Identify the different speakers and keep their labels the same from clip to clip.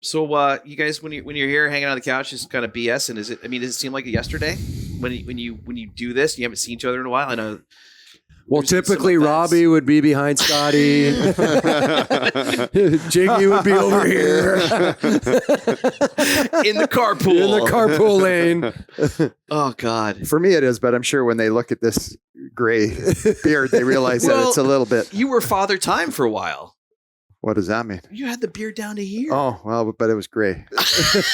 Speaker 1: So, you guys, when you're here hanging on the couch, just kind of BS, and does it seem like yesterday when you do this? You haven't seen each other in a while. I know.
Speaker 2: Well, typically Robbie would be behind Scotty. Jiggy would be over here
Speaker 1: in the carpool.
Speaker 2: In the carpool lane.
Speaker 1: Oh God.
Speaker 3: For me, it is, but I'm sure when they look at this gray beard, they realize that it's a little bit.
Speaker 1: You were Father Time for a while.
Speaker 3: What does that mean?
Speaker 1: You had the beard down to here.
Speaker 3: Oh, well, but it was gray.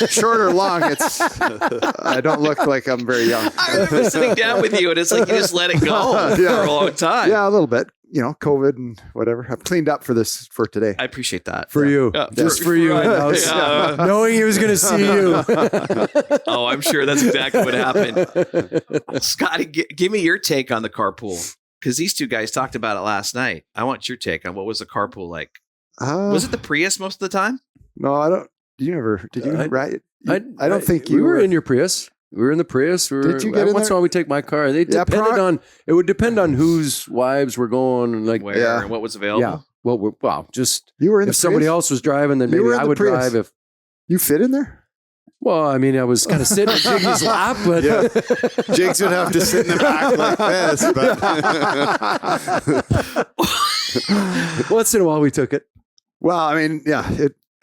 Speaker 3: Short or long, I don't look like I'm very young.
Speaker 1: I remember sitting down with you and it's like you just let it go for a long time.
Speaker 3: Yeah, a little bit. COVID and whatever. I've cleaned up for today.
Speaker 1: I appreciate that.
Speaker 2: For you. Just for you. Knowing he was going to see you.
Speaker 1: Oh, I'm sure that's exactly what happened. Scotty, give me your take on the carpool. Because these two guys talked about it last night. I want your take on what was the carpool like. Was it the Prius most of the time?
Speaker 3: No, I don't. Did you ride? I don't think you
Speaker 2: were in your Prius. We were in the Prius.
Speaker 3: Did you get in
Speaker 2: once in a while we take my car. It would depend on whose wives were going, like
Speaker 1: where and what was available.
Speaker 2: Yeah. Well, just
Speaker 3: you were in.
Speaker 2: If somebody else was driving, then maybe I would drive. If
Speaker 3: you fit in there.
Speaker 2: Well, I mean, I was kind of sitting in Jiggy's lap, but
Speaker 4: Jigs would have to sit in the back like this.
Speaker 2: But once in a while we took it.
Speaker 3: Well, I mean, yeah,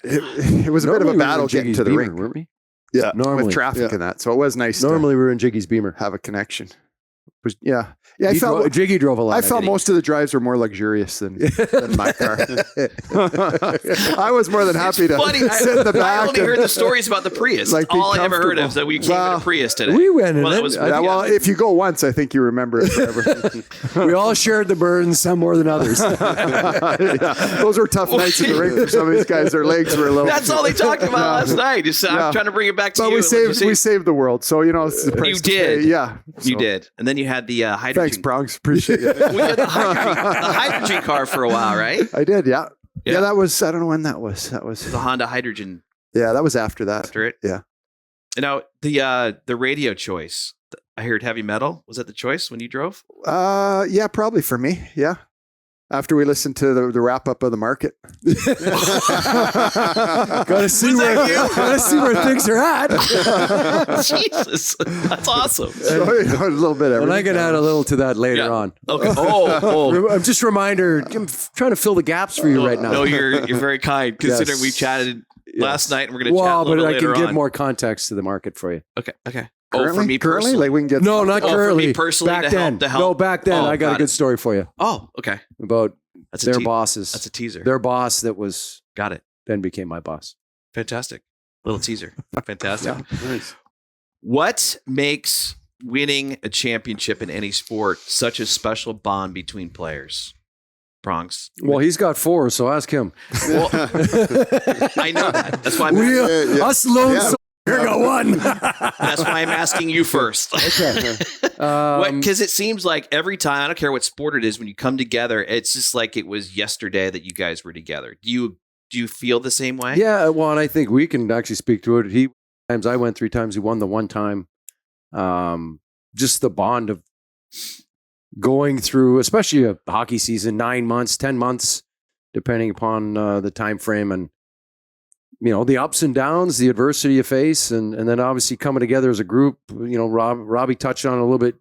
Speaker 3: it was a bit of a battle getting to the
Speaker 2: Beamer,
Speaker 3: rink,
Speaker 2: weren't we?
Speaker 3: Yeah,
Speaker 2: normally
Speaker 3: with traffic and that, so it was nice.
Speaker 2: Normally, we were in Jiggy's Beamer.
Speaker 3: Have a connection. I felt
Speaker 2: Jiggy drove a lot.
Speaker 3: I felt most of the drives were more luxurious than my car. I was more than happy to sit in the back.
Speaker 1: I only heard the stories about the Prius. Like all I ever heard of is that we came in a Prius today.
Speaker 2: We went in
Speaker 1: it.
Speaker 3: Well, if you go once, I think you remember it forever.
Speaker 2: We all shared the burdens, some more than others.
Speaker 3: Those were tough nights in the rink for some of these guys. Their legs were a little.
Speaker 1: That's all they talked about last night. I'm trying to bring it back to you.
Speaker 3: But we saved the world. So it's the price
Speaker 1: you did.
Speaker 3: Yeah,
Speaker 1: you did. And then you had the hydrogen.
Speaker 3: Thanks, Prongs. Appreciate it.
Speaker 1: We had the hydrogen car for a while, right?
Speaker 3: I did, yeah. That was, I don't know when that was. That was
Speaker 1: the Honda Hydrogen.
Speaker 3: Yeah, that was after that.
Speaker 1: After it?
Speaker 3: Yeah.
Speaker 1: And now, the radio choice. I heard heavy metal. Was that the choice when you drove?
Speaker 3: Yeah, probably for me. Yeah. After we listened to the wrap up of the market.
Speaker 2: Gotta see where things are at.
Speaker 1: Jesus. That's awesome.
Speaker 3: So, a little bit of
Speaker 2: everything. And I can add a little to that later on.
Speaker 1: Okay. Oh.
Speaker 2: I'm just a reminder, I'm trying to fill the gaps for you right now.
Speaker 1: No, you're very kind, considering we chatted last night and we're going to chat a little bit later on.
Speaker 2: But I can give more context to the market for you.
Speaker 1: Okay.
Speaker 3: Currently?
Speaker 1: For me personally?
Speaker 3: Like we can get
Speaker 2: not currently.
Speaker 1: For me personally,
Speaker 2: back then.
Speaker 1: No,
Speaker 2: back then. I got a good story for you.
Speaker 1: Oh, okay.
Speaker 2: About their bosses.
Speaker 1: That's a teaser.
Speaker 2: Their boss that was
Speaker 1: got it.
Speaker 2: Then became my boss.
Speaker 1: Fantastic. Little teaser. Fantastic.
Speaker 3: Nice.
Speaker 1: What makes winning a championship in any sport such a special bond between players? Prongs.
Speaker 2: Well, he's got 4, so ask him.
Speaker 1: Well, I know that. That's why
Speaker 2: us lone here got 1.
Speaker 1: That's why I'm asking you first.
Speaker 2: Okay.
Speaker 1: Because it seems like every time, I don't care what sport it is, when you come together, it's just like it was yesterday that you guys were together. Do you feel the same way?
Speaker 2: Yeah. Well, and I think we can actually speak to it. I went 3 times. He won the 1 time. Just the bond of going through, especially a hockey season, 9 months, 10 months, depending upon the time frame, and the ups and downs, the adversity you face, and then obviously coming together as a group. Robbie touched on it a little bit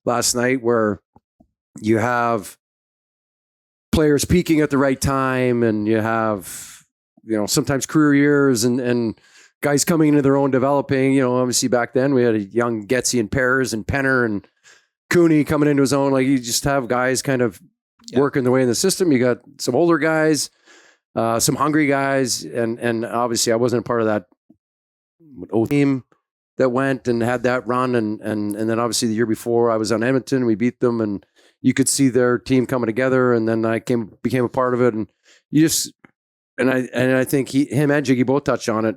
Speaker 2: last night, where you have players peaking at the right time, and you have sometimes career years and guys coming into their own developing. Obviously back then we had a young Getzy and Pears and Penner and Cooney coming into his own. Like, you just have guys kind of working their way in the system. You got some older guys. Some hungry guys, and obviously I wasn't a part of that team that went and had that run, and then obviously the year before I was on Edmonton, we beat them, and you could see their team coming together, and then I became a part of it, and you just I think him and Jiggy both touched on it.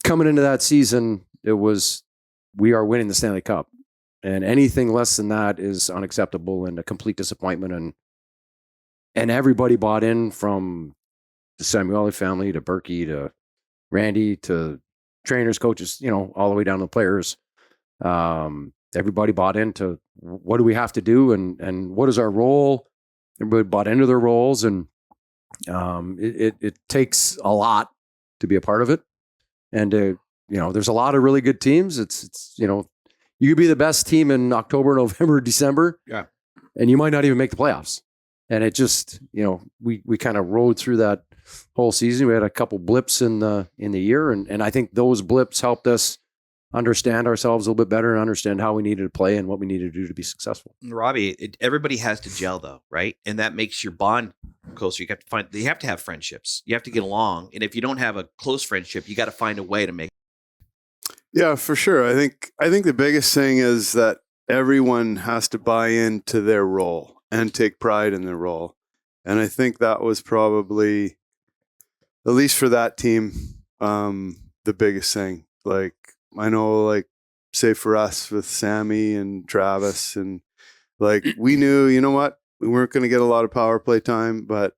Speaker 2: Coming into that season, it was, we are winning the Stanley Cup, and anything less than that is unacceptable and a complete disappointment. And everybody bought in, from the Samueli family to Berkey to Randy to trainers, coaches, all the way down to the players. Everybody bought into what do we have to do and what is our role. Everybody bought into their roles, and it takes a lot to be a part of it. And there's a lot of really good teams. It's you could be the best team in October, November, December, and you might not even make the playoffs. And it just, we kind of rode through that whole season. We had a couple blips in the year, and I think those blips helped us understand ourselves a little bit better and understand how we needed to play and what we needed to do to be successful.
Speaker 1: Robbie, everybody has to gel though, right? And that makes your bond closer. You have to have friendships. You have to get along. And if you don't have a close friendship, you got to find a way to make.
Speaker 4: Yeah, for sure. I think the biggest thing is that everyone has to buy into their role and take pride in their role. And I think that was probably, at least for that team, the biggest thing. Like, I know, like, say for us with Sammy and Travis, and like, we knew, you know what, we weren't going to get a lot of power play time, but,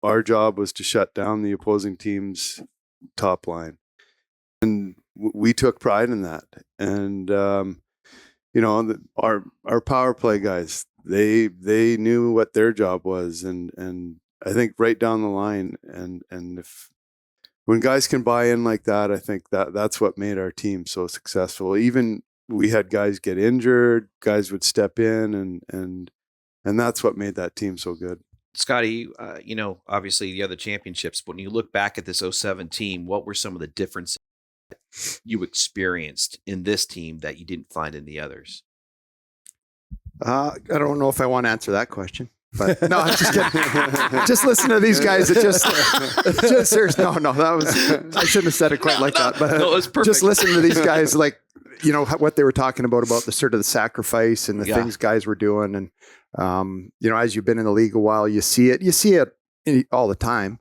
Speaker 4: our job was to shut down the opposing team's top line. And we took pride in that. And, our power play guys, they knew what their job was. And I think right down the line, and when guys can buy in like that, I think that's what made our team so successful. Even we had guys get injured, guys would step in, and that's what made that team so good.
Speaker 1: Scotty, obviously the other championships, but when you look back at this 07 team, what were some of the differences you experienced in this team that you didn't find in the others?
Speaker 3: I don't know if I want to answer that question. But no, I'm just kidding. Just listen to these guys. It just serious. No, that was, I shouldn't have said it quite like that. But
Speaker 1: it was perfect.
Speaker 3: Just listen to these guys, like, what they were talking about the sort of the sacrifice and the things guys were doing. And, as you've been in the league a while, you see it all the time.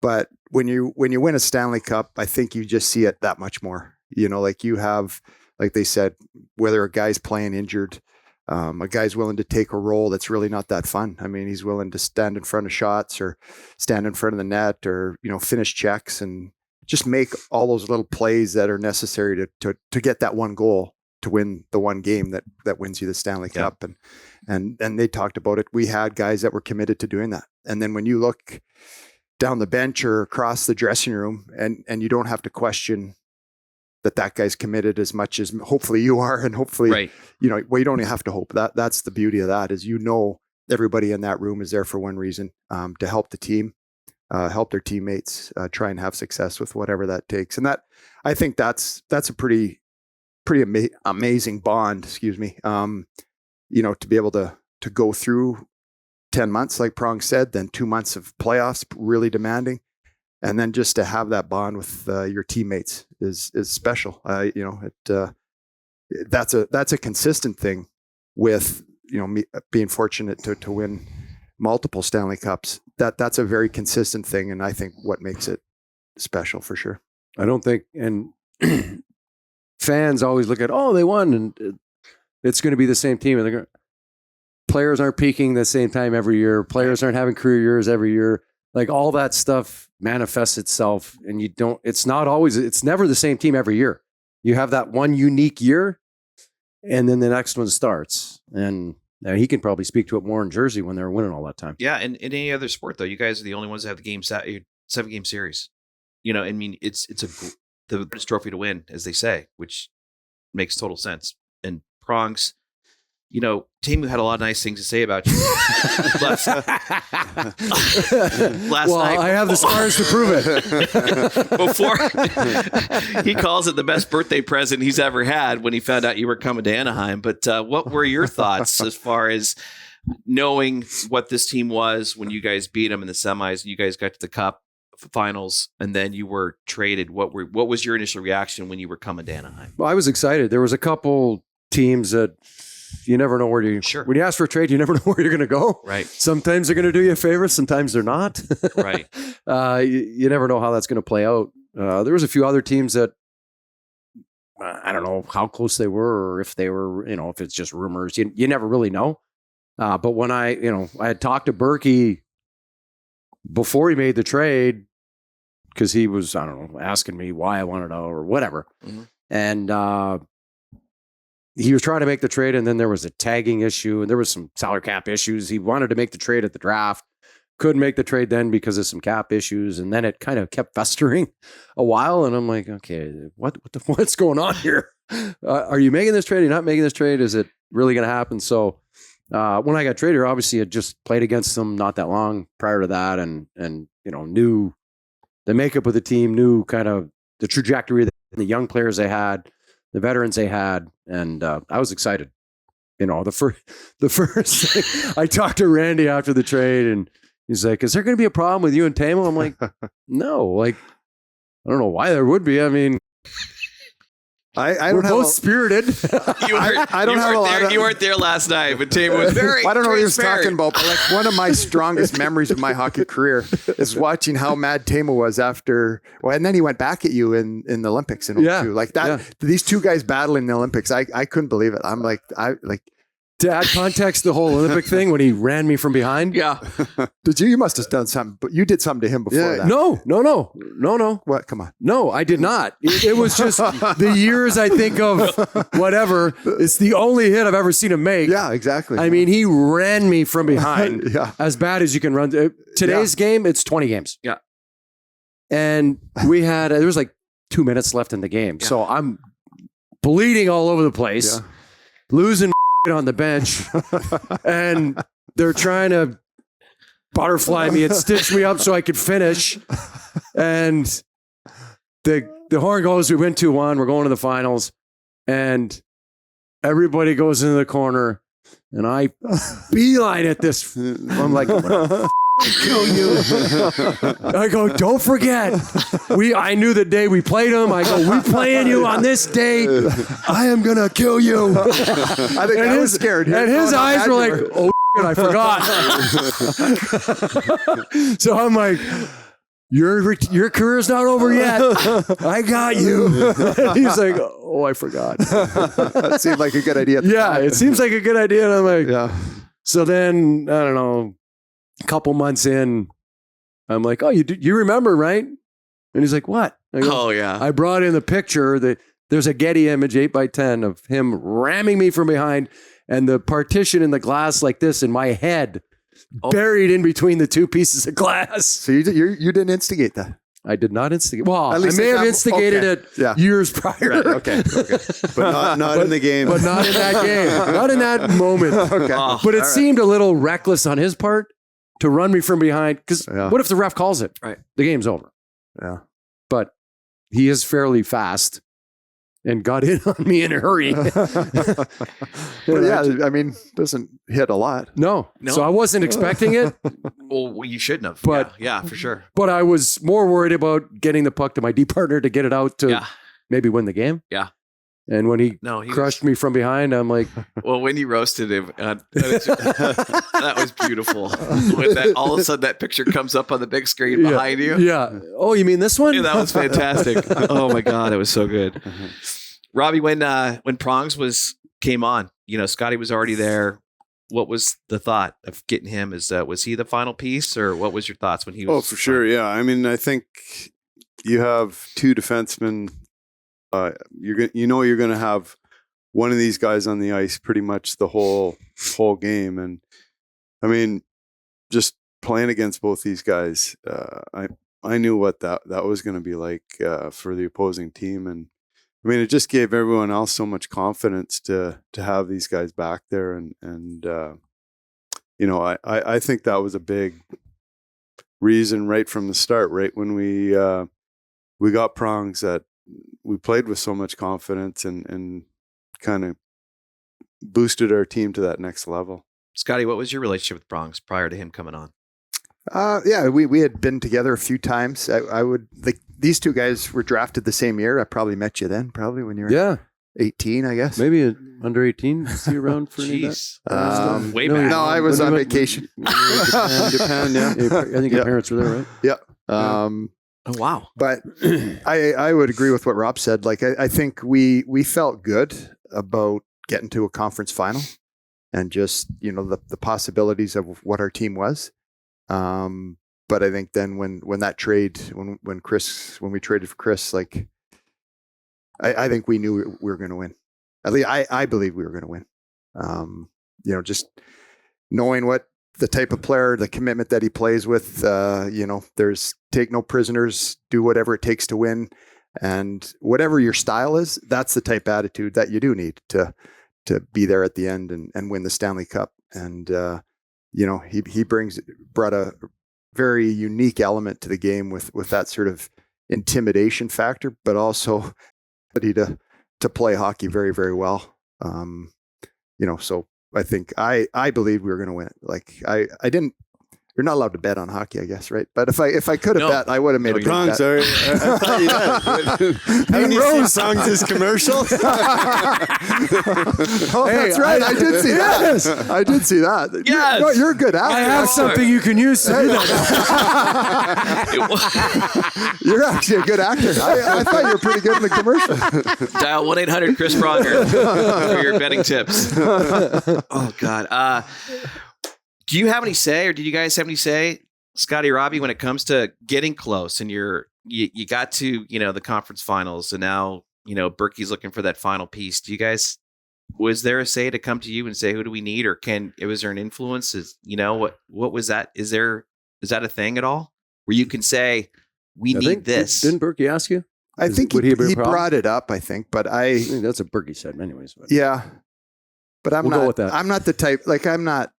Speaker 3: But when you win a Stanley Cup, I think you just see it that much more. Like you have, like they said, whether a guy's playing injured, a guy's willing to take a role that's really not that fun. I mean, he's willing to stand in front of shots or stand in front of the net or, finish checks and just make all those little plays that are necessary to get that one goal to win the one game that wins you the Stanley Cup. And they talked about it. We had guys that were committed to doing that. And then when you look down the bench or across the dressing room and you don't have to question that guy's committed as much as hopefully you are. And hopefully,
Speaker 1: right.
Speaker 3: You don't even have to hope. That's the beauty of that is, everybody in that room is there for one reason, to help the team, help their teammates, try and have success with whatever that takes. And that, I think that's a pretty amazing bond, excuse me. To be able to go through 10 months, like Prong said, then 2 months of playoffs, really demanding. And then just to have that bond with your teammates is special. That's a consistent thing with, me being fortunate to win multiple Stanley Cups. That's a very consistent thing. And I think what makes it special for sure.
Speaker 2: I don't think, and fans always look at, they won and it's going to be the same team. And players aren't peaking the same time every year. Players aren't having career years every year. Like all that stuff manifests itself and it's never the same team every year. You have that one unique year and then the next one starts. And he can probably speak to it more in Jersey when they're winning all that time.
Speaker 1: Yeah. And in any other sport though, you guys are the only ones that have the 7-game series. I mean, it's the biggest trophy to win, as they say, which makes total sense. And Prongs, Tamu had a lot of nice things to say about you last night.
Speaker 2: I have the scars to prove it.
Speaker 1: Before he calls it the best birthday present he's ever had when he found out you were coming to Anaheim. But what were your thoughts as far as knowing what this team was when you guys beat them in the semis and you guys got to the Cup finals and then you were traded? What was your initial reaction when you were coming to Anaheim?
Speaker 2: Well, I was excited. There was a couple teams that you never know when you ask for a trade, you never know where you're going to go.
Speaker 1: Right.
Speaker 2: Sometimes they're going to do you a favor. Sometimes they're not.
Speaker 1: Right.
Speaker 2: You never know how that's going to play out. There was a few other teams that I don't know how close they were or if they were, if it's just rumors, you never really know. But when I had talked to Berkey before he made the trade, because he was, I don't know, asking me why I wanted out or whatever. Mm-hmm. And, he was trying to make the trade, and then there was a tagging issue, and there was some salary cap issues. He wanted to make the trade at the draft, couldn't make the trade then because of some cap issues, and then it kind of kept festering a while. And I'm like, okay, what's going on here? Are you making this trade? Are you not making this trade? Is it really going to happen? So when I got traded, obviously I just played against them not that long prior to that, and knew the makeup of the team, knew kind of the trajectory that the young players they had, the veterans they had, and I was excited. The first thing, I talked to Randy after the trade, and he's like, "Is there going to be a problem with you and Tamo?" I'm like, "No, like I don't know why there would be. I mean, we're both spirited."
Speaker 1: You weren't there last night, but Tamo was very.
Speaker 3: I don't know what he was
Speaker 1: transparent.
Speaker 3: talking about, but like one of my strongest memories of my hockey career is watching how mad Tamo was after. Well, and then he went back at you in the Olympics in 02. Like that.
Speaker 2: Yeah.
Speaker 3: These two guys battling in the Olympics. I couldn't believe it. I'm like
Speaker 2: To add context, the whole Olympic thing when he ran me from behind.
Speaker 1: Yeah.
Speaker 3: Did you? You must have done something, but you did something to him before that.
Speaker 2: No.
Speaker 3: What? Come on.
Speaker 2: No, I did not. It was just the years I think of whatever. It's the only hit I've ever seen him make.
Speaker 3: Yeah, exactly.
Speaker 2: I mean, he ran me from behind
Speaker 3: Yeah.
Speaker 2: as bad as you can run. Today's game, it's 20 games.
Speaker 1: Yeah.
Speaker 2: And there was like 2 minutes left in the game.
Speaker 1: Yeah.
Speaker 2: So I'm bleeding all over the place, losing on the bench, and they're trying to butterfly me and stitch me up so I could finish. And the horn goes, we win 2-1, we're going to the finals, and everybody goes into the corner, and I beeline at this. I'm like, I'm gonna kill you. I go, don't forget. I knew the day we played them. I go, we playing you on this day. I am gonna kill you.
Speaker 3: I think I was scared.
Speaker 2: And his eyes were like, oh shit, I forgot. So I'm like, your career's not over yet. I got you. He's like, oh, I forgot.
Speaker 3: That seemed like a good idea.
Speaker 2: Yeah, it seems like a good idea. And I'm like,
Speaker 3: Yeah.
Speaker 2: So then, I don't know, a couple months in, I'm like, oh, you remember, right? And he's like, what? I go,
Speaker 1: Oh yeah.
Speaker 2: I brought in the picture that there's a Getty image 8x10 of him ramming me from behind, and the partition in the glass like this in my head, buried in between the two pieces of glass.
Speaker 3: So you didn't instigate that.
Speaker 2: I did not instigate. Well,
Speaker 3: At
Speaker 2: I
Speaker 3: least
Speaker 2: may have
Speaker 3: okay.
Speaker 2: instigated it
Speaker 3: Yeah.
Speaker 2: years prior.
Speaker 3: Right. Okay.
Speaker 4: But not in the game.
Speaker 2: But not in that game. Not in that moment.
Speaker 3: Okay.
Speaker 1: Oh,
Speaker 2: But it
Speaker 3: All right.
Speaker 2: seemed a little reckless on his part to run me from behind. Because
Speaker 3: Yeah.
Speaker 2: what if the ref calls it?
Speaker 1: Right.
Speaker 2: The game's over.
Speaker 3: Yeah.
Speaker 2: But he is fairly fast and got in on me in a hurry.
Speaker 3: But yeah, I mean, doesn't hit a lot.
Speaker 2: No.
Speaker 1: No.
Speaker 2: So I wasn't expecting it,
Speaker 1: Well, you shouldn't have.
Speaker 2: But-
Speaker 1: yeah, for sure.
Speaker 2: but I was more worried about getting the puck to my D partner to get it out to
Speaker 1: Yeah.
Speaker 2: maybe win the game.
Speaker 1: Yeah.
Speaker 2: And when he
Speaker 1: No, he
Speaker 2: crushed me from behind, I'm like,
Speaker 1: Well, when you roasted him, that was beautiful. When all of a sudden that picture comes up on the big screen behind you.
Speaker 2: yeah. Oh, you mean this one?
Speaker 1: Yeah, that was fantastic. Oh my god, it was so good. Robbie, when Prongs came on, Scotty was already there. What was the thought of getting him? Was he the final piece, or what was your thoughts when he was?
Speaker 4: Oh, for sure. Yeah. I mean, I think you have two defensemen. You're going to have one of these guys on the ice pretty much the whole game. And I mean, just playing against both these guys, I knew what that was going to be like for the opposing team. And I mean, it just gave everyone else so much confidence to have these guys back there. And I think that was a big reason right from the start, right when we got Prongs, that we played with so much confidence and kind of boosted our team to that next level.
Speaker 1: Scotty, what was your relationship with Prongs prior to him coming on?
Speaker 3: Yeah, we had been together a few times. I would like these two guys were drafted the same year. I probably met you then, probably when you were 18, I guess.
Speaker 2: Maybe under 18. See you around for any of that?
Speaker 1: Jeez. Way
Speaker 2: no,
Speaker 1: back.
Speaker 3: No, I was
Speaker 2: When
Speaker 3: on
Speaker 2: we went-
Speaker 3: vacation.
Speaker 2: Japan, yeah. I think your parents were there, right?
Speaker 3: Yeah.
Speaker 1: Oh wow.
Speaker 3: But I would agree with what Rob said. Like I think we felt good about getting to a conference final and just the possibilities of what our team was. But I think then when that trade when we traded for Chris, like I think we knew we were going to win. At least I believe we were going to win. Just knowing what the type of player, the commitment that he plays with, there's take no prisoners, do whatever it takes to win. And whatever your style is, that's the type of attitude that you do need to be there at the end and win the Stanley Cup. And, he brought a very unique element to the game with that sort of intimidation factor, but also ability to play hockey very, very well. So I think I believed we were going to win. Like I didn't. You're not allowed to bet on hockey, I guess, right? But if I could have bet, I would have made a big bet.
Speaker 4: Sorry, I thought you did. Haven't you seen Prong's commercial?
Speaker 3: That's right. I did see that. Yes. I did see that.
Speaker 1: Yes.
Speaker 3: You're a good actor.
Speaker 2: I have something you can use to do that.
Speaker 3: You're actually a good actor. I thought you were pretty good in the commercial.
Speaker 1: Dial 1-800-CHRIS Pronger for your betting tips. Oh, God. Do you have any say, or did you guys have any say, Scotty, Robbie, when it comes to getting close and you got to, the conference finals, and now, Berkey's looking for that final piece. Do you guys, was there a say to come to you and say, who do we need? Or was there an influence? What was that? Is that a thing at all where you can say, we need this?
Speaker 2: Didn't Berkey ask you?
Speaker 3: I think he brought it up, I think, but I think
Speaker 2: that's what Berkey said anyways. But.
Speaker 3: Yeah. But
Speaker 2: we'll go with that.
Speaker 3: I'm not the type, I'm not,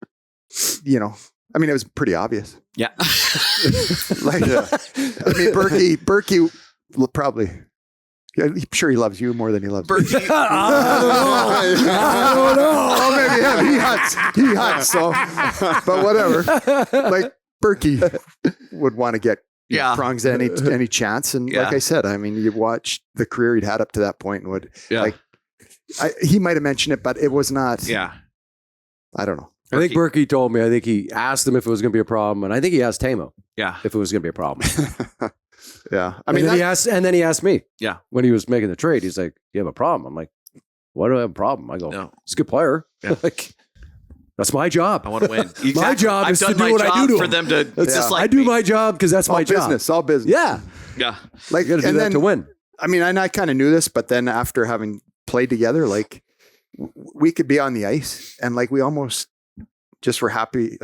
Speaker 3: it was pretty obvious.
Speaker 1: Yeah.
Speaker 3: Berkey will probably, I'm sure he loves you more than he loves
Speaker 1: Berkey.
Speaker 3: me. I don't know. Oh, maybe him. He hunts, so, but whatever. Berkey would want to get Prongs any chance. And like I said, you watch the career he'd had up to that point and would, he might have mentioned it, but it was not.
Speaker 1: Yeah.
Speaker 3: I don't know.
Speaker 2: I think Berkey told me, I think he asked him if it was going to be a problem. And I think he asked Tamo if it was going to be a problem.
Speaker 3: Yeah.
Speaker 2: Then he asked me.
Speaker 1: Yeah.
Speaker 2: When he was making the trade, he's like, you have a problem? I'm like, why do I have a problem? I go, he's a good player.
Speaker 1: Yeah.
Speaker 2: That's my job.
Speaker 1: I want to win. Exactly.
Speaker 2: My job is to do what I do to
Speaker 1: for
Speaker 2: them.
Speaker 1: To it's just like
Speaker 2: I do my job because that's my job.
Speaker 3: All business.
Speaker 2: Yeah.
Speaker 1: Yeah.
Speaker 2: You got to do that to win.
Speaker 3: I kind of knew this, but then after having played together, we could be on the ice and we almost just were happy.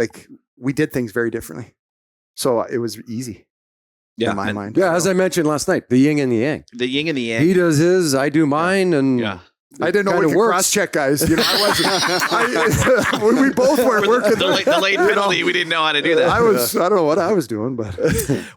Speaker 3: We did things very differently. So it was easy in my mind.
Speaker 2: Yeah. As I mentioned last night, the yin and the yang.
Speaker 1: The yin and the yang.
Speaker 2: He does his, I do mine. And
Speaker 3: I didn't know we could cross-check guys. I wasn't. We both weren't working.
Speaker 1: The late penalty, we didn't know how to do that.
Speaker 3: I don't know what I was doing, but.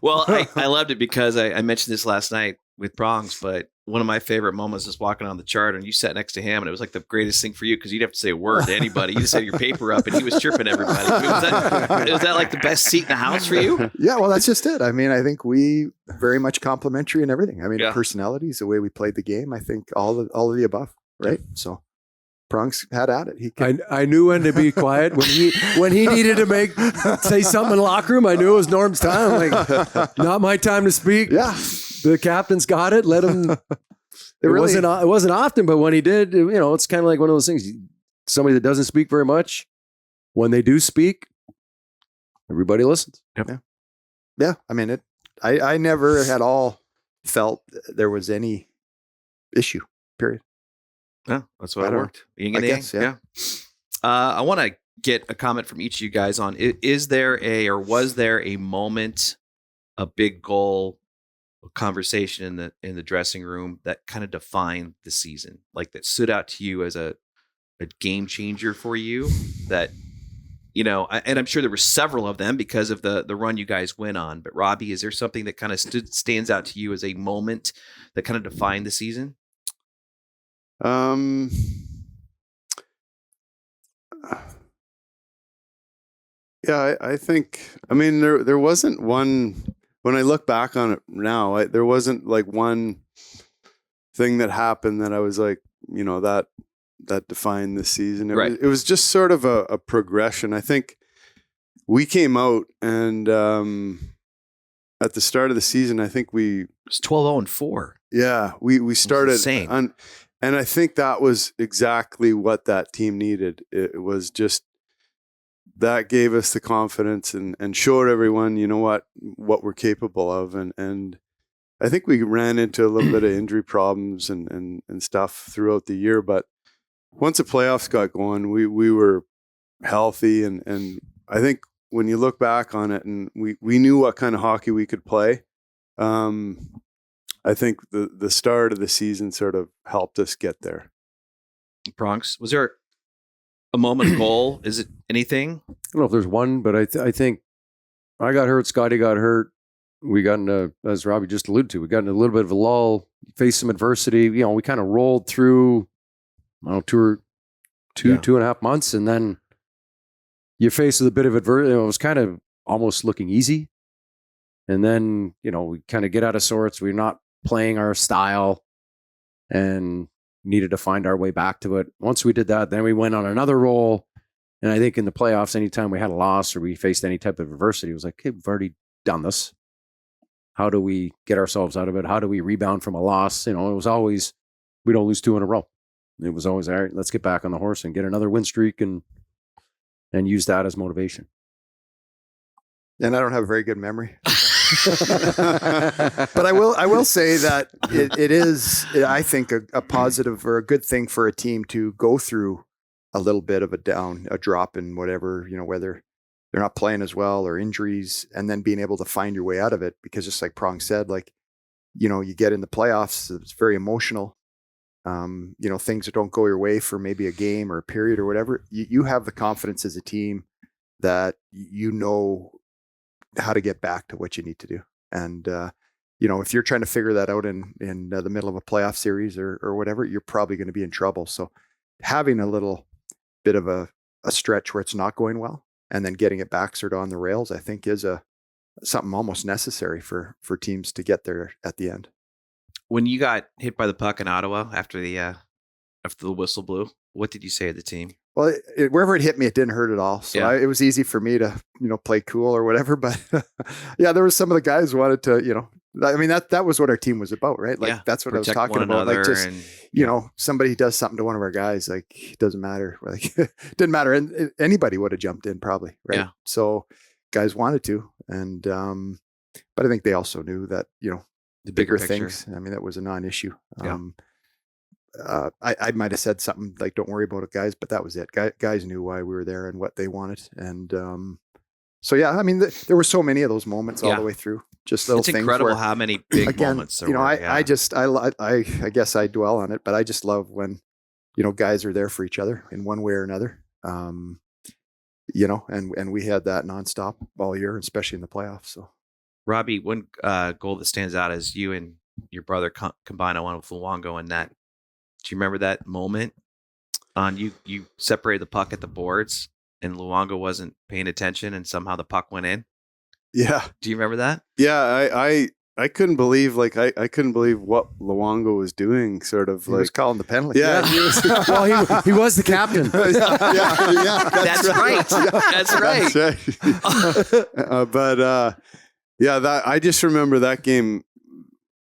Speaker 1: Well, I loved it because I mentioned this last night with Prongs, but one of my favorite moments is walking on the chart and you sat next to him, and it was the greatest thing for you because you'd have to say a word to anybody. You just had your paper up and he was chirping everybody. Was that the best seat in the house for you?
Speaker 3: Yeah, well, that's just it. I think we very much complimentary and everything. Personalities, the way we played the game, I think all of the above. Right. So Prongs had at it.
Speaker 2: I knew when to be quiet. When he needed to say something in the locker room, I knew it was Norm's time. Not my time to speak.
Speaker 3: Yeah.
Speaker 2: The captain's got it. Let him. It wasn't often, but when he did, it's kind of like one of those things. Somebody that doesn't speak very much, when they do speak, everybody listens.
Speaker 1: Yep.
Speaker 3: Yeah. I never at all felt there was any issue, period.
Speaker 1: Yeah, that's what it worked. Yin and yang. Yeah. I want to get a comment from each of you guys on, was there a moment, a big goal, a conversation in the dressing room that kind of defined the season, that stood out to you as a game changer for you that, and I'm sure there were several of them because of the run you guys went on, but Robbie, is there something that kind of stands out to you as a moment that kind of defined the season?
Speaker 4: I think, there wasn't one, when I look back on it now, there wasn't one thing that happened that I was that defined this season. It was just sort of a progression. I think we came out and, at the start of the season, I think it
Speaker 1: was 12-0-4.
Speaker 4: Yeah. We started
Speaker 1: insane.
Speaker 4: And I think that was exactly what that team needed. It was just, that gave us the confidence and showed everyone, what we're capable of. And I think we ran into a little bit of injury problems and stuff throughout the year. But once the playoffs got going, we were healthy. And I think when you look back on it, and we knew what kind of hockey we could play, I think the start of the season sort of helped us get there.
Speaker 1: Bronx, was there a moment goal? Is it anything?
Speaker 2: I don't know if there's one, but I think I got hurt. Scotty got hurt. We got into, as Robbie just alluded to, we got into a little bit of a lull, faced some adversity. You know, we kind of rolled through, I don't know, two and a half months, and then you face with a bit of adversity. It was kind of almost looking easy. And then, you know, we kind of get out of sorts. We're not playing our style and needed to find our way back to it. Once we did that, then we went on another roll. And I think in the playoffs, anytime we had a loss or we faced any type of adversity, it was like, okay, we've already done this. How do we get ourselves out of it? How do we rebound from a loss? You know, it was always, we don't lose 2 in a row. It was always, all right, let's get back on the horse and get another win streak and use that as motivation.
Speaker 3: And I don't have a very good memory. But I will say that it is, I think, a positive or a good thing for a team to go through a little bit of a drop in whatever, you know, whether they're not playing as well or injuries, and then being able to find your way out of it. Because just like Prong said, like, you know, you get in the playoffs, it's very emotional. You know, things that don't go your way for maybe a game or a period or whatever, you have the confidence as a team that you know how to get back to what you need to do. And, you know, if you're trying to figure that out in the middle of a playoff series or whatever, you're probably going to be in trouble. So having a little bit of a stretch where it's not going well and then getting it back sort of on the rails, I think is something almost necessary for teams to get there at the end.
Speaker 1: When you got hit by the puck in Ottawa after the whistle blew, what did you say to the team?
Speaker 3: Well, wherever it hit me, it didn't hurt at all. So it was easy for me to, you know, play cool or whatever. But yeah, there was some of the guys who wanted to, you know, I mean, that was what our team was about, right? Like that's what
Speaker 1: protect
Speaker 3: I was talking about. Like just,
Speaker 1: and,
Speaker 3: you know, somebody does something to one of our guys, like it doesn't matter. Like didn't matter. And anybody would have jumped in probably. Right.
Speaker 1: Yeah.
Speaker 3: So guys wanted to. And, but I think they also knew that, you know, the bigger things. I mean, that was a non-issue.
Speaker 1: Yeah.
Speaker 3: I might have said something like, don't worry about it, guys, but that was it. Guys knew why we were there and what they wanted. And so, yeah, I mean, there were so many of those moments all the way through. Just little things.
Speaker 1: It's incredible how many big moments there
Speaker 3: were. I guess I dwell on it, but I just love when, you know, guys are there for each other in one way or another. You know, and we had that nonstop all year, especially in the playoffs. So,
Speaker 1: Robbie, one goal that stands out is you and your brother combined on one with Luongo in net. Do you remember that moment? You separated the puck at the boards and Luongo wasn't paying attention and somehow the puck went in?
Speaker 4: Yeah.
Speaker 1: Do you remember that?
Speaker 4: Yeah, I couldn't believe I couldn't believe what Luongo was doing. Sort of
Speaker 3: he was calling the penalty.
Speaker 4: Yeah,
Speaker 3: He was,
Speaker 2: well, he was the captain.
Speaker 3: yeah.
Speaker 1: That's right. That's right.
Speaker 4: That's right. But yeah, I just remember that game.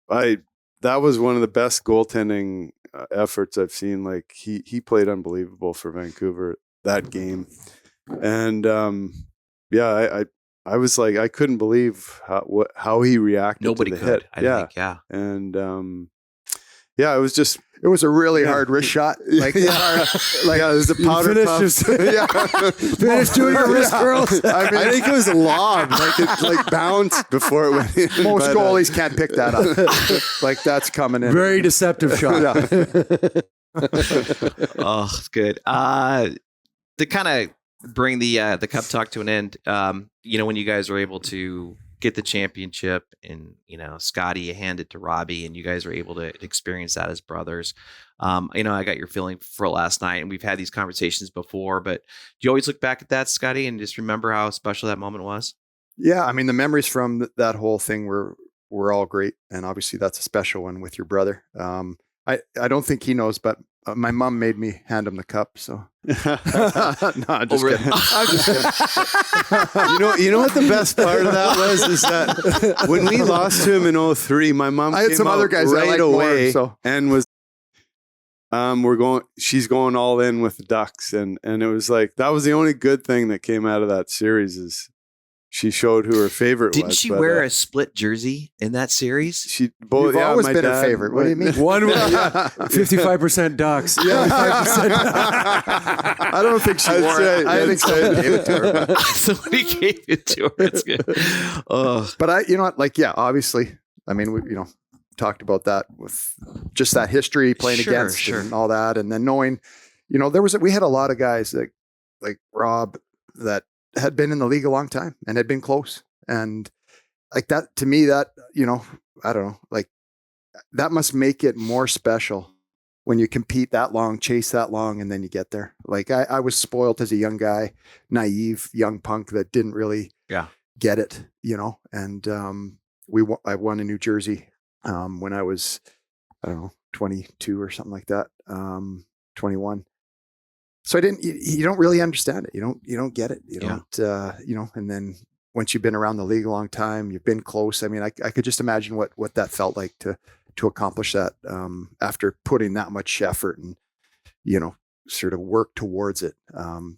Speaker 4: That was one of the best goaltending efforts I've seen. Like he played unbelievable for Vancouver that game, and yeah, I was like, I couldn't believe how he reacted.
Speaker 1: Nobody
Speaker 4: to the
Speaker 1: could.
Speaker 4: hit.
Speaker 1: I think, yeah.
Speaker 4: And yeah, it was
Speaker 3: a really hard wrist shot. Like,
Speaker 4: it was a powder puff.
Speaker 2: Finished doing your wrist curls.
Speaker 4: I think it was a lob. Like it bounced before it went in.
Speaker 3: Most goalies can't pick that up. Like that's coming in.
Speaker 2: Very deceptive shot.
Speaker 1: Oh, it's good. To kind of bring the cup talk to an end, you know, when you guys were able to get the championship and, you know, Scotty handed to Robbie and you guys were able to experience that as brothers. You know, I got your feeling for last night and we've had these conversations before, but do you always look back at that, Scotty, and just remember how special that moment was?
Speaker 3: Yeah. I mean, the memories from that whole thing were all great. And obviously that's a special one with your brother. I don't think he knows, but my mom made me hand him the cup. So no, I'm just kidding. I'm just kidding.
Speaker 4: You know what the best part of that was is that when we lost to him in 2003, my mom
Speaker 3: I had
Speaker 4: came
Speaker 3: some other guys
Speaker 4: right away
Speaker 3: more, so.
Speaker 4: and was she's going all in with the Ducks, and it was like that was the only good thing that came out of that series is she showed who her favorite
Speaker 1: Didn't
Speaker 4: was.
Speaker 1: she
Speaker 4: but,
Speaker 1: wear a split jersey in that series?
Speaker 4: She both.
Speaker 3: You've always
Speaker 4: my
Speaker 3: been
Speaker 4: dad,
Speaker 3: a favorite. What do you mean?
Speaker 2: 55% Ducks.
Speaker 3: Yeah.
Speaker 2: 55%.
Speaker 3: I don't think she wore it. I think someone gave it to her. But,
Speaker 1: Somebody gave it to her. It's good. Oh,
Speaker 3: but I, you know what? Like, yeah, obviously. I mean, we, talked about that with just that history playing against and all that, and then knowing, we had a lot of guys like Rob that had been in the league a long time and had been close, and like that to me, that I don't know, like that must make it more special when you compete that long, chase that long, and then you get there. Like I was spoiled as a young guy, naive young punk that didn't really get it, and I won in New Jersey when I was, I don't know, 22 or something like that, 21. So you don't really understand it. You don't get it. You don't, and then once you've been around the league a long time, you've been close. I mean, I could just imagine what that felt like to accomplish that after putting that much effort and, sort of work towards it.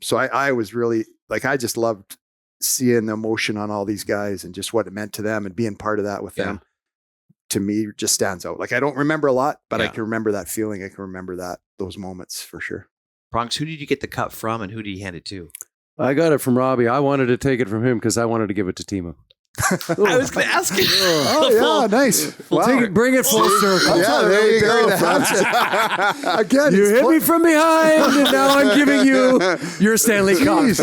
Speaker 3: So I was really I just loved seeing the emotion on all these guys and just what it meant to them and being part of that with them. To me, just stands out. Like I don't remember a lot, but I can remember that feeling. I can remember those moments for sure.
Speaker 1: Bronx, who did you get the cup from and who did you hand it to?
Speaker 2: I got it from Robbie. I wanted to take it from him because I wanted to give it to Timo.
Speaker 1: I was going to ask you.
Speaker 3: Oh, yeah, nice. Wow.
Speaker 2: Bring it full circle.
Speaker 3: Yeah, there you go. Again,
Speaker 2: you hit me from behind, and now I'm giving you your Stanley Cup.
Speaker 3: He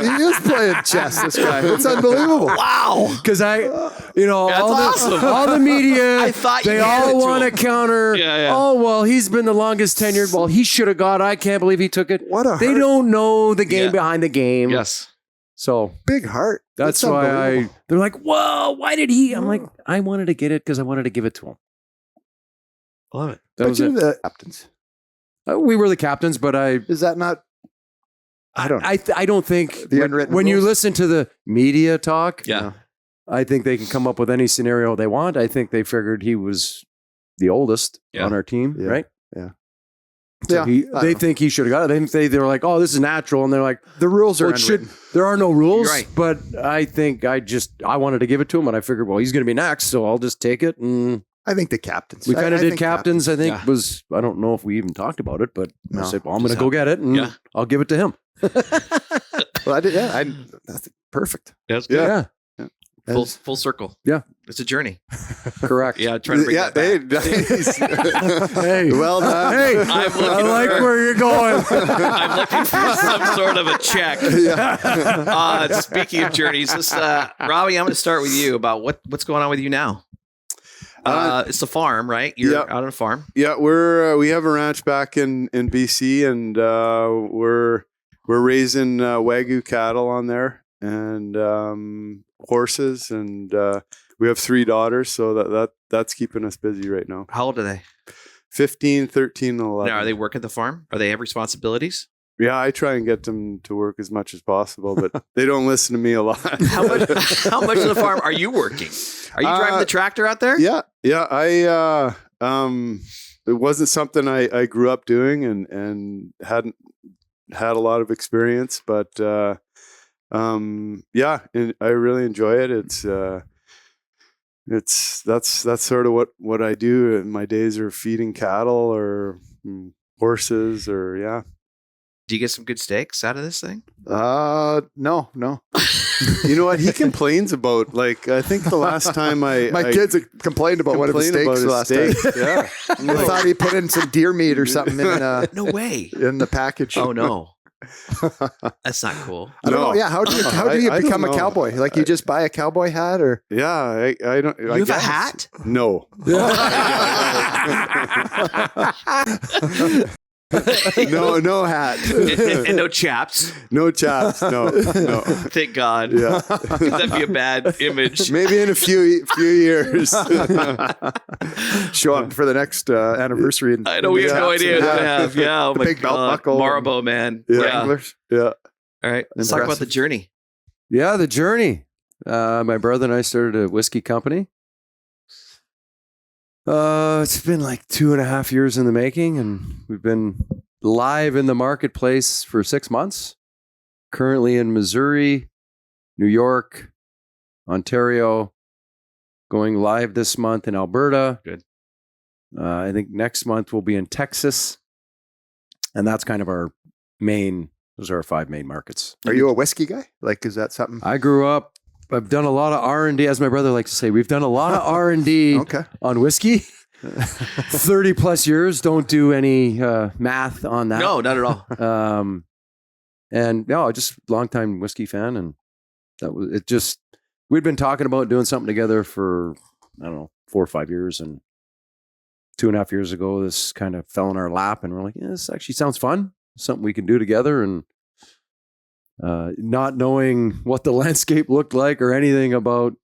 Speaker 3: is playing chess, this guy. It's unbelievable.
Speaker 1: Wow.
Speaker 2: Because
Speaker 1: awesome.
Speaker 2: all the media,
Speaker 1: I thought
Speaker 2: they all want to counter.
Speaker 1: Yeah.
Speaker 2: Oh, well, he's been the longest tenured. Well, he should have got. I can't believe he took it. They
Speaker 3: heart.
Speaker 2: don't know the game behind the game.
Speaker 1: Yes.
Speaker 2: So
Speaker 3: big heart.
Speaker 2: That's why they're like, whoa, why did he? I'm like, I wanted to get it because I wanted to give it to him.
Speaker 1: Love it.
Speaker 2: That was it.
Speaker 3: The captains.
Speaker 2: We were the captains, but
Speaker 3: is that not? I don't.
Speaker 2: I don't think
Speaker 3: the
Speaker 2: when you listen to the media talk,
Speaker 1: Yeah.
Speaker 2: I think they can come up with any scenario they want. I think they figured he was the oldest on our team, right?
Speaker 3: Yeah.
Speaker 2: So they think he should have got it. They were like, oh, this is natural. And they're like,
Speaker 3: the rules are unwritten.
Speaker 2: There are no rules.
Speaker 1: Right.
Speaker 2: But I think I wanted to give it to him. And I figured, well, he's going to be next. So I'll just take it. And
Speaker 3: I think the captains.
Speaker 2: We kind of did captains. I think I don't know if we even talked about it, but I said, well, I'm going to go get it and I'll give it to him.
Speaker 3: Well, I did. Yeah. That's perfect.
Speaker 1: That's good.
Speaker 2: Yeah.
Speaker 1: Full circle.
Speaker 2: Yeah.
Speaker 1: It's a journey.
Speaker 2: Correct.
Speaker 1: Yeah. Trying to bring that back.
Speaker 2: Hey, well done. Hey, I like where you're going.
Speaker 1: I'm looking for some sort of a check. Speaking of journeys, Robbie, I'm going to start with you about what's going on with you now. It's a farm, right? You're out on a farm.
Speaker 4: Yeah, we have a ranch back in BC, and we're raising Wagyu cattle on there and horses, and we have 3 daughters, so that's keeping us busy right now.
Speaker 1: How old are they?
Speaker 4: 15, 13, and 11.
Speaker 1: Now, are they working the farm? Are they have responsibilities?
Speaker 4: Yeah, I try and get them to work as much as possible, but they don't listen to me a lot.
Speaker 1: How much of the farm are you working? Are you driving the tractor out there?
Speaker 4: Yeah. I it wasn't something I grew up doing and hadn't had a lot of experience, but and I really enjoy it. That's sort of what I do. My days are feeding cattle or horses or
Speaker 1: Do you get some good steaks out of this thing?
Speaker 3: No.
Speaker 4: You know what he complains about? Like, I think the last time
Speaker 3: my kids complained about one of the steaks last time.
Speaker 4: Yeah,
Speaker 3: I thought he put in some deer meat or something in
Speaker 1: no way
Speaker 3: in the package.
Speaker 1: Oh no, that's not cool.
Speaker 3: I don't know. Yeah, how do you become a cowboy? Like you just buy a cowboy hat, or
Speaker 4: I don't.
Speaker 1: You have a hat?
Speaker 4: No. No hat.
Speaker 1: and no chaps.
Speaker 4: No chaps. No.
Speaker 1: Thank God.
Speaker 4: Yeah.
Speaker 1: That'd be a bad image.
Speaker 4: Maybe in a few years.
Speaker 3: Show up for the next anniversary.
Speaker 1: I know we have no idea what to have. Yeah. Oh my
Speaker 3: big belt
Speaker 1: God.
Speaker 3: buckle.
Speaker 1: Marlboro, man.
Speaker 3: Wranglers.
Speaker 4: Yeah.
Speaker 1: All right. Let's talk about the journey.
Speaker 2: Yeah, the journey. My brother and I started a whiskey company. It's been like 2.5 years in the making, and we've been live in the marketplace for 6 months. Currently in Missouri, New York, Ontario, going live this month in Alberta.
Speaker 1: Good.
Speaker 2: I think next month we'll be in Texas. And that's kind of those are our 5 main markets.
Speaker 3: Are you a whiskey guy? Like, is that something?
Speaker 2: I grew up, I've done a lot of R&D, as my brother likes to say. We've done a lot of R&D on whiskey. 30 plus years. Don't do any math on that.
Speaker 1: No, not at all.
Speaker 2: And no, just longtime whiskey fan. And that was it. Just, we'd been talking about doing something together for, I don't know, 4 or 5 years. And 2.5 years ago, this kind of fell in our lap. And we're like, yeah, this actually sounds fun. Something we can do together. And not knowing what the landscape looked like or anything about,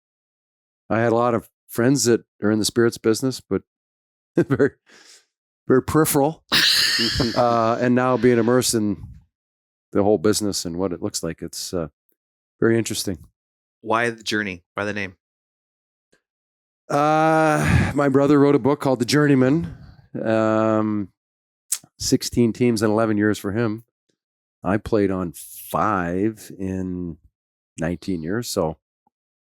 Speaker 2: I had a lot of friends that are in the spirits business, but very, very peripheral. And now being immersed in the whole business and what it looks like, it's very interesting.
Speaker 1: Why the journey? Why the name?
Speaker 2: My brother wrote a book called The Journeyman. 16 teams and 11 years for him. I played on 5 in 19 years. So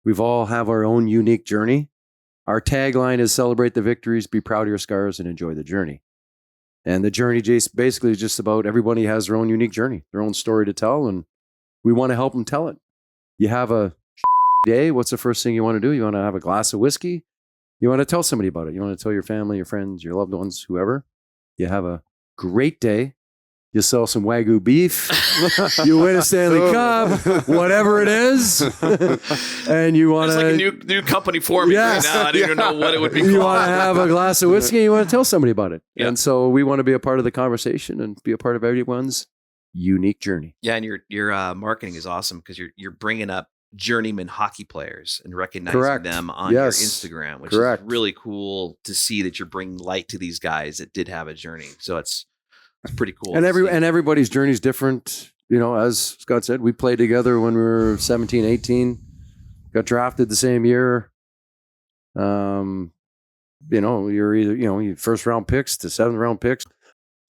Speaker 2: we've all have our own unique journey. Our tagline is celebrate the victories, be proud of your scars, and enjoy the journey. And the journey, Jace, basically is just about everybody has their own unique journey, their own story to tell. And we want to help them tell it. You have a day. What's the first thing you want to do? You want to have a glass of whiskey. You want to tell somebody about it. You want to tell your family, your friends, your loved ones, whoever. You have a great day. You sell some Wagyu beef. You win a Stanley Cup, whatever it is. And you want to...
Speaker 1: It's like a new company forming right now. I don't even know what it would be called.
Speaker 2: You want to have a glass of whiskey and you want to tell somebody about it.
Speaker 1: Yeah.
Speaker 2: And so we want to be a part of the conversation and be a part of everyone's unique journey.
Speaker 1: Yeah, and your marketing is awesome because you're bringing up journeyman hockey players and recognizing them on your Instagram, which is really cool to see that you're bringing light to these guys that did have a journey. So it's pretty cool.
Speaker 2: And everybody's journey is different. You know, as Scott said, we played together when we were 17, 18, got drafted the same year. You know, you're either, you first round picks to 7th round picks,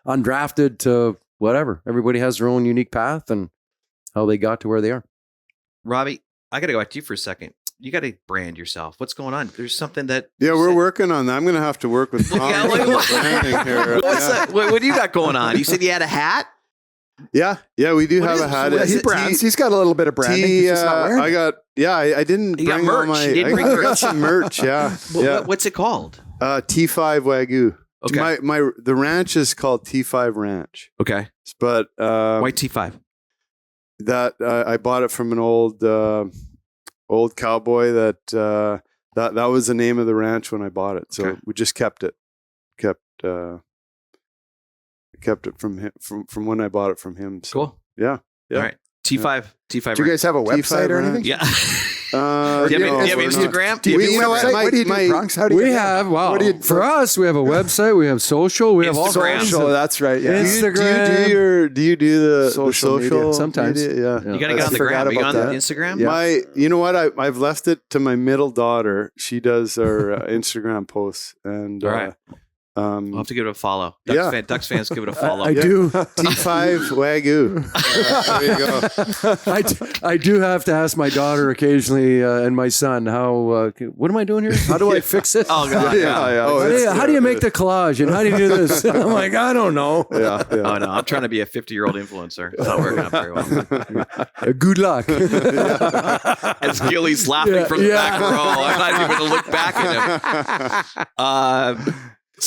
Speaker 2: undrafted to whatever. Everybody has their own unique path and how they got to where they are.
Speaker 1: Robbie, I got to go back to you for a second. You got to brand yourself. What's going on? There's something that...
Speaker 4: Yeah, we're working on that. I'm going to have to work with branding here.
Speaker 1: What do you got going on? You said you had a hat?
Speaker 4: Yeah, we do have a hat.
Speaker 3: He brands. He's got a little bit of branding. He's just not wearing it.
Speaker 4: I didn't
Speaker 1: You got
Speaker 4: bring
Speaker 1: merch.
Speaker 4: all my...
Speaker 1: You didn't bring
Speaker 4: I
Speaker 1: merch.
Speaker 4: got some merch, yeah.
Speaker 1: What's it called?
Speaker 4: T5 Wagyu.
Speaker 1: Okay.
Speaker 4: The ranch is called T5 Ranch.
Speaker 1: Okay.
Speaker 4: But...
Speaker 1: Why T5?
Speaker 4: That I bought it from an old cowboy that was the name of the ranch when I bought it. So we just kept it from him, from when I bought it from him. So,
Speaker 1: Cool.
Speaker 4: Yeah.
Speaker 1: All right. T5.
Speaker 3: Do you guys have a website or anything?
Speaker 1: Yeah.
Speaker 4: Do
Speaker 1: you have Instagram?
Speaker 3: What do you do, Bronx? How do you
Speaker 2: For us, we have a website, we have social, we have all
Speaker 1: Instagram.
Speaker 2: kinds
Speaker 3: social?
Speaker 2: of
Speaker 3: That's right. Yeah.
Speaker 2: Instagram.
Speaker 4: Do you do the
Speaker 3: Social media?
Speaker 2: Sometimes.
Speaker 4: Media? Yeah.
Speaker 1: You got to get on the gram. Are you on
Speaker 3: that.
Speaker 1: Instagram?
Speaker 3: Yeah.
Speaker 4: You know what? I've left it to my middle daughter. She does our Instagram posts, and
Speaker 1: All right. We'll have to give it a follow. Ducks fans, give it a follow.
Speaker 2: I do.
Speaker 4: T5 Wagyu. There you go.
Speaker 2: I do have to ask my daughter occasionally and my son how. What am I doing here? How do I fix it?
Speaker 1: Oh God!
Speaker 4: Yeah.
Speaker 2: How do you make the collage and how do you do this? I'm like, I don't know.
Speaker 4: Yeah.
Speaker 1: Oh no, I'm trying to be a 50-year-old influencer. It's not working out very well.
Speaker 2: Good luck.
Speaker 1: As Gilly's laughing from the back row, I'm not even going to look back at him.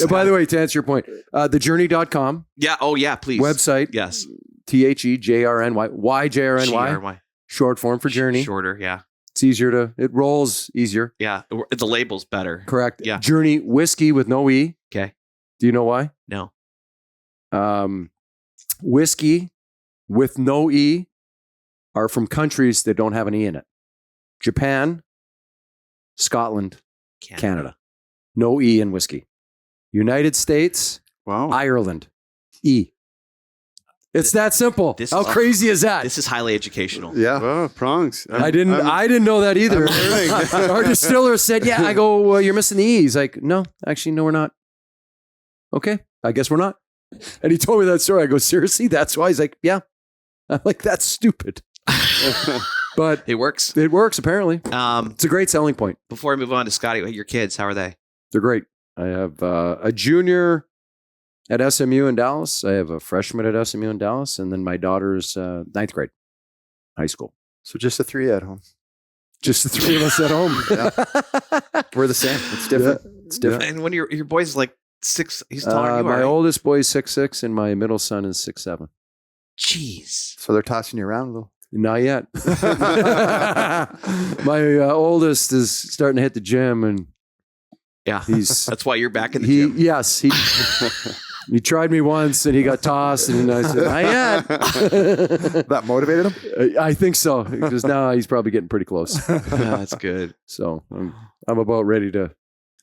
Speaker 2: By the way, to answer your point, thejourney.com.
Speaker 1: Yeah. Oh, yeah, please.
Speaker 2: Website.
Speaker 1: Yes.
Speaker 2: TheJRNY. YJRNY.
Speaker 1: GRY.
Speaker 2: Short form for journey.
Speaker 1: Shorter, yeah.
Speaker 2: It's easier it rolls easier.
Speaker 1: Yeah. The label's better.
Speaker 2: Correct.
Speaker 1: Yeah.
Speaker 2: Journey whiskey with no E.
Speaker 1: Okay.
Speaker 2: Do you know why?
Speaker 1: No.
Speaker 2: Whiskey with no E are from countries that don't have an E in it. Japan, Scotland, Canada. No E in whiskey. United States,
Speaker 4: Wow.
Speaker 2: Ireland, E. It's that simple. How crazy is that?
Speaker 1: This is highly educational.
Speaker 4: Yeah. Well, prongs.
Speaker 2: I didn't know that either. Our distiller said, "Yeah." I go, "Well, you're missing the E." He's like, "No, actually, no, we're not." Okay, I guess we're not. And he told me that story. I go, "Seriously? That's why?" He's like, "Yeah." I'm like, "That's stupid." But
Speaker 1: it works.
Speaker 2: It works, apparently. It's a great selling point.
Speaker 1: Before I move on to Scotty, your kids, how are they?
Speaker 2: They're great. I have a junior at SMU in Dallas. I have a freshman at SMU in Dallas. And then my daughter's ninth grade, high school.
Speaker 3: So just the three at home.
Speaker 2: Just the three of us at home.
Speaker 3: Yeah. We're the same. It's different.
Speaker 2: Yeah.
Speaker 3: It's different.
Speaker 1: And when your boy's like 6, he's taller than you are,
Speaker 2: My
Speaker 1: right?
Speaker 2: oldest boy is 6'6", and my middle son is 6'7".
Speaker 1: Jeez.
Speaker 3: So they're tossing you around a little.
Speaker 2: Not yet. My oldest is starting to hit the gym, and
Speaker 1: Yeah.
Speaker 2: that's
Speaker 1: why you're back in the gym.
Speaker 2: Yes, he tried me once, and he got tossed, and I said, "Not yet."
Speaker 3: That motivated him?
Speaker 2: I think so, because now he's probably getting pretty close.
Speaker 1: Yeah, that's good.
Speaker 2: So I'm about ready to.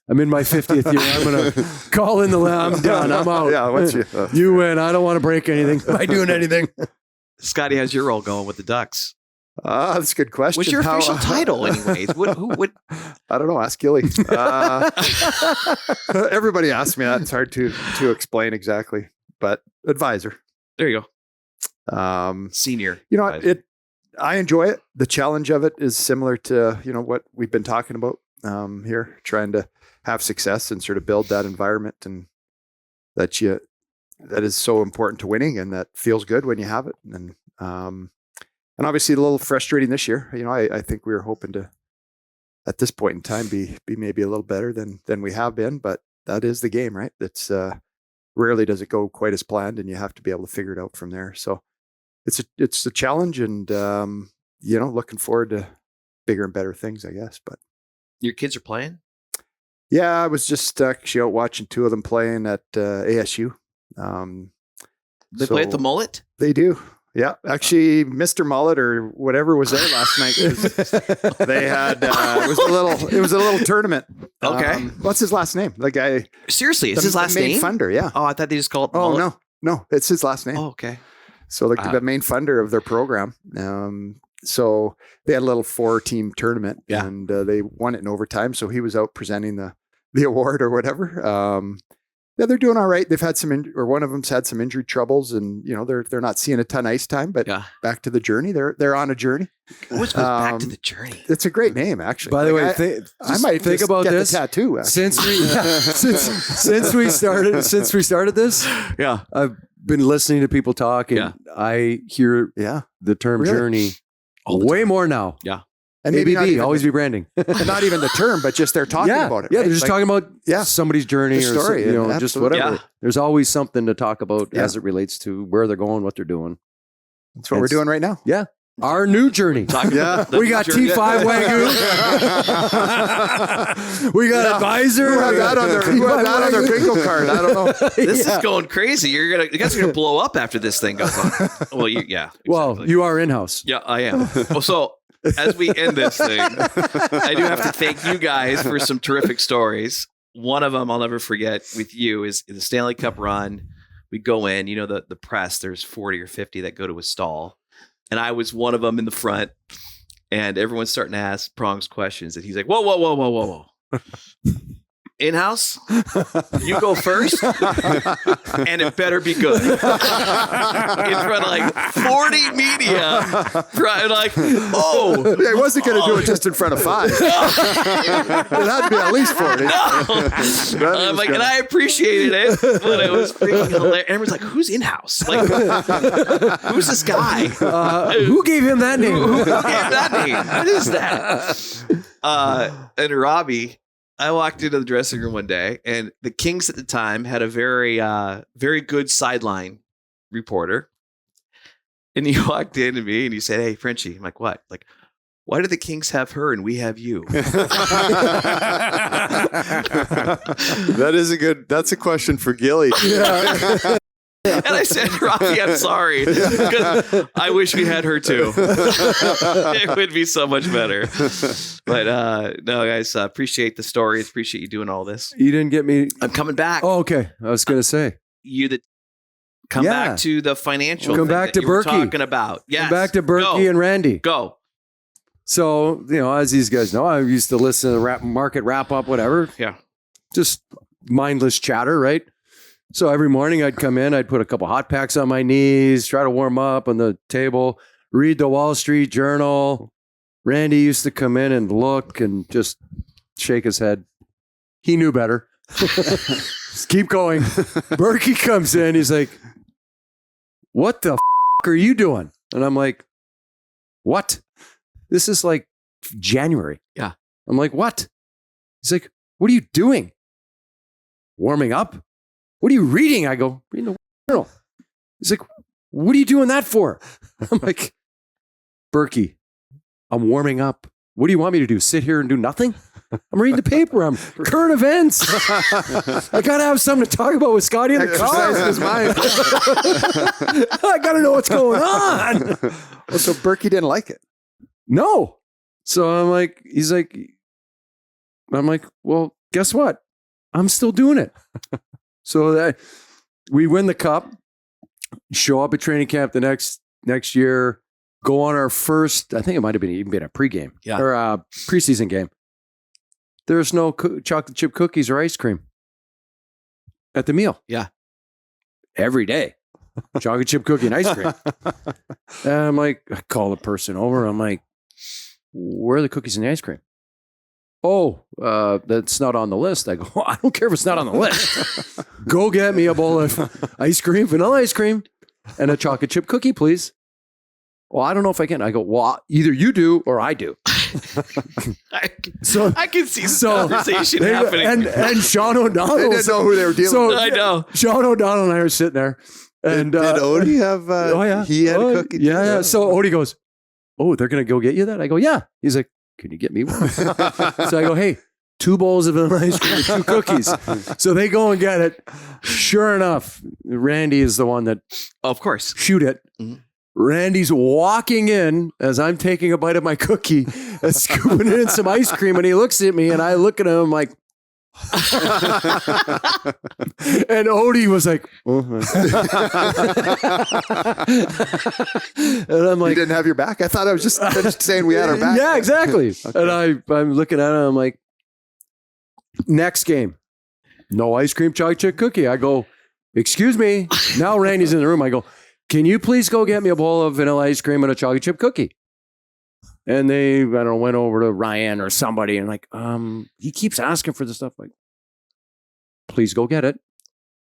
Speaker 2: I'm in my 50th year. I'm going to call in the lamb. I'm done. I'm out.
Speaker 3: Yeah, once
Speaker 2: you win. I don't want to break anything by doing anything.
Speaker 1: Scotty, how's your role going with the Ducks?
Speaker 3: That's a good question.
Speaker 1: What's your official title, anyways? What?
Speaker 3: I don't know. Ask Gilly. Everybody asks me that. It's hard to explain exactly, but advisor.
Speaker 1: There you go. Senior.
Speaker 3: You know,
Speaker 1: advisor.
Speaker 3: I enjoy it. The challenge of it is similar to, what we've been talking about here, trying to have success and sort of build that environment and that is so important to winning and that feels good when you have it. And obviously a little frustrating this year. I think we were hoping to, at this point in time, be maybe a little better than we have been, but that is the game, right? That's rarely does it go quite as planned, and you have to be able to figure it out from there. So it's a challenge, and looking forward to bigger and better things, I guess. But
Speaker 1: your kids are playing?
Speaker 3: Yeah, I was just actually out watching two of them playing at ASU.
Speaker 1: They play at the Mullet?
Speaker 3: They do. Yeah, actually, Mr. Mullet or whatever was there last night. 'Cause they had it was a little tournament.
Speaker 1: Okay,
Speaker 3: what's his last name? The guy.
Speaker 1: Seriously, it's his last
Speaker 3: the main
Speaker 1: name.
Speaker 3: Funder, yeah.
Speaker 1: Oh, I thought they just called it.
Speaker 3: Oh
Speaker 1: Mullet.
Speaker 3: no, it's his last name.
Speaker 1: Oh, okay.
Speaker 3: So the main funder of their program. So they had a little 4-team tournament, and they won it in overtime. So he was out presenting the award or whatever. Yeah, they're doing all right. They've had one of them's had some injury troubles, and they're not seeing a ton of ice time. But back to the journey, they're on a journey.
Speaker 1: Which goes back to the journey.
Speaker 3: It's a great name, actually.
Speaker 2: By the way,
Speaker 3: I might
Speaker 2: think about
Speaker 3: get
Speaker 2: this
Speaker 3: the tattoo. Actually.
Speaker 2: Since we started this.
Speaker 1: Yeah,
Speaker 2: I've been listening to people talk, and I hear the term journey way more now.
Speaker 1: Yeah.
Speaker 3: And
Speaker 2: ABB, always be branding.
Speaker 3: Not even the term, but just they're talking about it.
Speaker 2: Yeah,
Speaker 3: right?
Speaker 2: they're just talking about somebody's journey or
Speaker 3: story,
Speaker 2: just whatever.
Speaker 1: Yeah.
Speaker 2: There's always something to talk about as it relates to where they're going, what they're doing.
Speaker 3: That's what we're doing right now.
Speaker 2: Yeah. Our new journey.
Speaker 3: Yeah.
Speaker 2: We got T5 Wagyu. We got Advisor.
Speaker 3: Who had that on their bingo card? I don't know.
Speaker 1: This is going crazy. You guys are gonna blow up after this thing goes on. Well, exactly.
Speaker 2: Well, you are in-house.
Speaker 1: Yeah, I am. Well, so as we end this thing, I do have to thank you guys for some terrific stories. One of them I'll never forget with you is the Stanley Cup run. We go in, the press, there's 40 or 50 that go to a stall. And I was one of them in the front. And everyone's starting to ask Prong's questions. And he's like, whoa. In-house, you go first, and it better be good. In front of like 40 media,
Speaker 3: he wasn't going to do it just in front of 5. It had to be at least 40.
Speaker 1: I'm like, and I appreciated it, but it was freaking hilarious. Everyone's like, who's in-house? Like, who's this guy?
Speaker 2: Who gave him that name?
Speaker 1: Who gave that name? What is that? And Robbie, I walked into the dressing room one day, and the Kings at the time had a very, very good sideline reporter. And he walked in to me and he said, "Hey, Frenchie." I'm like, "What?" Like, "Why do the Kings have her and we have you?"
Speaker 4: That's a question for Gilly.
Speaker 1: Yeah. And I said, "Robbie, I'm sorry. Because I wish we had her too. It would be so much better." But no, guys, appreciate the stories. Appreciate you doing all this.
Speaker 2: You didn't get me.
Speaker 1: I'm coming back.
Speaker 2: Oh, okay. I was going to say.
Speaker 1: Come back to the financial.
Speaker 2: Come back to
Speaker 1: Berkey.
Speaker 2: Talking
Speaker 1: about. Yes.
Speaker 2: Come back to Berkey and Randy.
Speaker 1: Go.
Speaker 2: So, as these guys know, I used to listen to the market wrap up, whatever.
Speaker 1: Yeah.
Speaker 2: Just mindless chatter, right? So every morning I'd come in, I'd put a couple hot packs on my knees, try to warm up on the table, read the Wall Street Journal, Randy used to come in and look and just shake his head. He knew better. Just keep going. Berkey comes in. He's like, what the are you doing? And I'm like, what? This is like January.
Speaker 1: Yeah.
Speaker 2: I'm like, what? He's like, what are you doing? Warming up? What are you reading? I go, reading the journal. He's like, what are you doing that for? I'm like, Berkey, I'm warming up. What do you want me to do? Sit here and do nothing? I'm reading the paper. I'm current events. I got to have something to talk about with Scotty in the car.
Speaker 3: His mind.
Speaker 2: I got to know what's going on.
Speaker 3: Well, so Berkey didn't like it.
Speaker 2: No. So I'm like, I'm like, well, guess what? I'm still doing it. So we win the cup, show up at training camp the next year, go on our first, I think it might have even been a pregame or a preseason game. There's no chocolate chip cookies or ice cream at the meal.
Speaker 1: Yeah.
Speaker 2: Every day. Chocolate chip cookie and ice cream. And I'm like, I call the person over. I'm like, where are the cookies and the ice cream? Oh, that's not on the list. I go, well, I don't care if it's not on the list. Go get me a bowl of ice cream, vanilla ice cream, and a chocolate chip cookie, please. Well, I don't know if I can. I go, well, either you do or I do.
Speaker 1: I can see this conversation happening.
Speaker 2: And Sean O'Donnell.
Speaker 3: They didn't know who they were dealing with.
Speaker 1: I know.
Speaker 2: Sean O'Donnell and I are sitting there. And
Speaker 4: did Odie have?
Speaker 2: Oh yeah,
Speaker 4: he had a cookie.
Speaker 2: Yeah. So Odie goes, "Oh, they're gonna go get you that?" I go, "Yeah." He's like, "Can you get me one?" So I go, "Hey, 2 bowls of vanilla ice cream, 2 cookies." So they go and get it. Sure enough, Randy is the one that,
Speaker 1: of course,
Speaker 2: shoot it. Mm-hmm. Randy's walking in as I'm taking a bite of my cookie, scooping in some ice cream, and he looks at me, and I look at him, I'm like. And Odie was like, and I'm like,
Speaker 3: you didn't have your back? I thought I was just saying we had our back.
Speaker 2: Yeah, exactly. Okay. And I'm looking at him, I'm like, next game, no ice cream, chocolate chip cookie. I go, excuse me. Now Randy's in the room. I go, can you please go get me a bowl of vanilla ice cream and a chocolate chip cookie? And they, I don't know, went over to Ryan or somebody and like, he keeps asking for this stuff. Like, please go get it.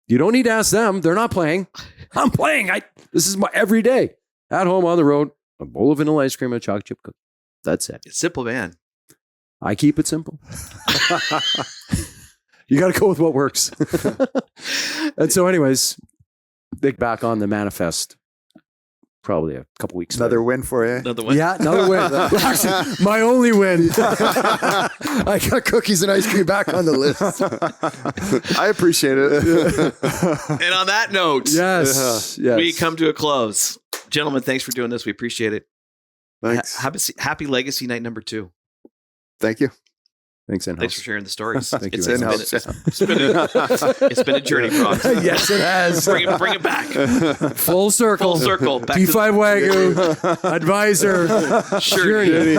Speaker 2: You don't need to ask them. They're not playing. I'm playing. This is my every day. At home, on the road, a bowl of vanilla ice cream and a chocolate chip cookie. That's it.
Speaker 1: It's simple, man.
Speaker 2: I keep it simple. You got to go with what works. And so anyways, back on the manifest. Probably a couple weeks.
Speaker 3: Another
Speaker 2: later.
Speaker 3: win for you.
Speaker 1: Another win.
Speaker 2: Yeah, another win. Actually, my only win. I got cookies and ice cream back on the list.
Speaker 3: I appreciate it.
Speaker 1: And on that note,
Speaker 2: yes,
Speaker 1: we come to a close. Gentlemen, thanks for doing this. We appreciate it.
Speaker 4: Thanks.
Speaker 1: Happy Legacy Night number 2.
Speaker 3: Thank you.
Speaker 2: Thanks, in-house.
Speaker 1: Thanks for sharing the stories.
Speaker 2: Thank you.
Speaker 1: It's been a journey, Progs.
Speaker 2: Yes, it has.
Speaker 1: Bring it back.
Speaker 2: Full circle.
Speaker 1: Full circle. Back
Speaker 2: T5 Wagyu, advisor,
Speaker 1: Journey.